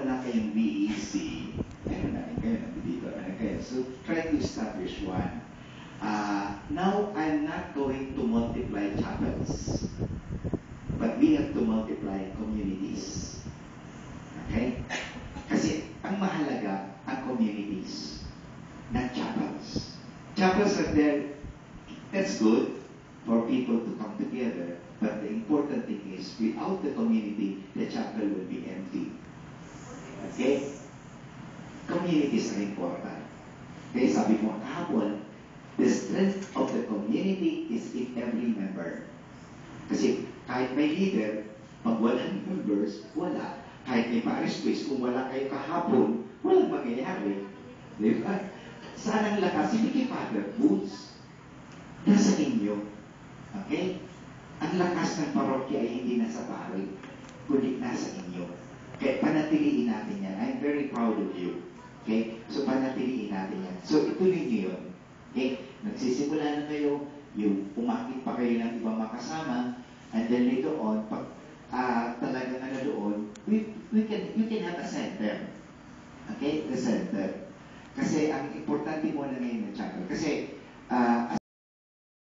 wala kayong VEC, meron natin kayo, nandito na kayo. So, try to establish one. Now, I'm not going to multiply chapels, but we have to multiply communities. Okay? Kasi, ang mahalaga, ang communities, not chapels. Chapels are there, that's good for people to come together, but the important thing is, without the community, the chapel will be empty. Okay? Communities are important. Kaya sabi mo kahapon, the strength of the community is in every member. Kasi kahit may leader, pag walang members, wala. Kahit may parish priest, kung wala kayo kahapon, walang mangyayari. Diba? Saan ang lakas? Hindi kay Father Boots. Nasa inyo. Okay? Ang lakas ng parokya ay hindi nasa pari, kundi nasa inyo. Kaya panatiliin natin yan. I'm very proud of you. Okay? So panatiliin natin yan. So ituloy niyo yun. Okay? Nagsisimula na kayo, yung umakit pa kayo ng ibang makasama, and then later on, pag talagang doon, you can have a center. Okay? The center. Kasi ang importante mo na ngayon ng chapel. Kasi